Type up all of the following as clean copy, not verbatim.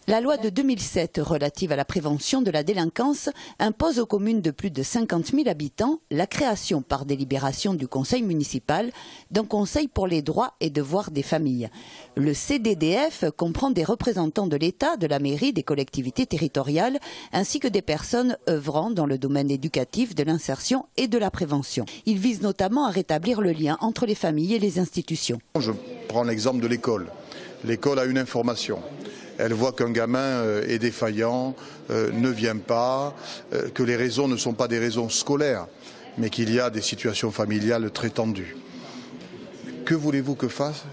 La loi de 2007 relative à la prévention de la délinquance impose aux communes de plus de 50 000 habitants la création par délibération du conseil municipal d'un conseil pour les droits et devoirs des familles. Le CDDF comprend des représentants de l'État, de la mairie, des collectivités territoriales ainsi que des personnes œuvrant dans le domaine éducatif, de l'insertion et de la prévention. Il vise notamment à rétablir le lien entre les familles et les institutions. Je prends l'exemple de l'école. L'école a une information. Elle voit qu'un gamin est défaillant, ne vient pas, que les raisons ne sont pas des raisons scolaires, mais qu'il y a des situations familiales très tendues. Que voulez-vous que fasse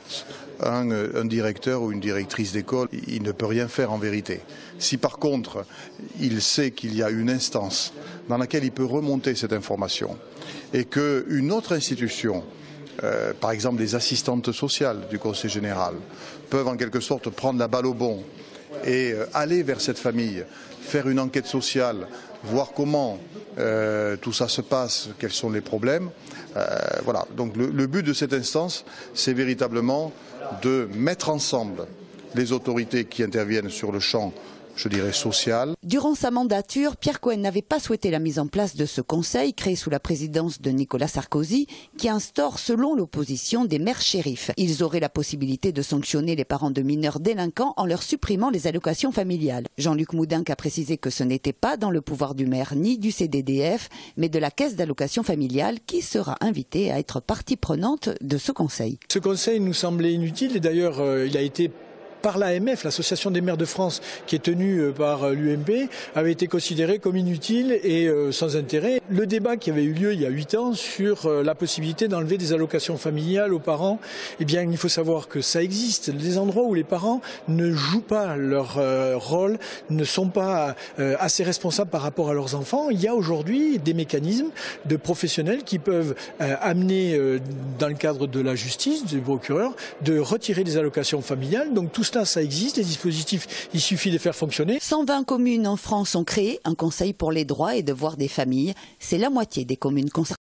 un directeur ou une directrice d'école? Il ne peut rien faire en vérité. Si par contre, il sait qu'il y a une instance dans laquelle il peut remonter cette information et qu'une autre institution, par exemple les assistantes sociales du Conseil général, peuvent en quelque sorte prendre la balle au bond et aller vers cette famille, faire une enquête sociale, voir comment tout ça se passe, quels sont les problèmes. Voilà. Donc le but de cette instance, c'est véritablement de mettre ensemble les autorités qui interviennent sur le champ, je dirais, social. Durant sa mandature, Pierre Cohen n'avait pas souhaité la mise en place de ce conseil créé sous la présidence de Nicolas Sarkozy qui instaure, selon l'opposition, des maires shérifs. Ils auraient la possibilité de sanctionner les parents de mineurs délinquants en leur supprimant les allocations familiales. Jean-Luc Moudenc a précisé que ce n'était pas dans le pouvoir du maire ni du CDDF, mais de la caisse d'allocation familiale qui sera invitée à être partie prenante de ce conseil. Ce conseil nous semblait inutile et d'ailleurs il a été par l'AMF, l'Association des maires de France, qui est tenue par l'UMP, avait été considéré comme inutile et sans intérêt. Le débat qui avait eu lieu il y a 8 ans sur la possibilité d'enlever des allocations familiales aux parents, eh bien il faut savoir que ça existe. Des endroits où les parents ne jouent pas leur rôle, ne sont pas assez responsables par rapport à leurs enfants. Il y a aujourd'hui des mécanismes de professionnels qui peuvent amener, dans le cadre de la justice, du procureur, de retirer des allocations familiales. Donc tout cela, ça existe, les dispositifs, il suffit de les faire fonctionner. 120 communes en France ont créé un conseil pour les droits et devoirs des familles. C'est la moitié des communes concernées.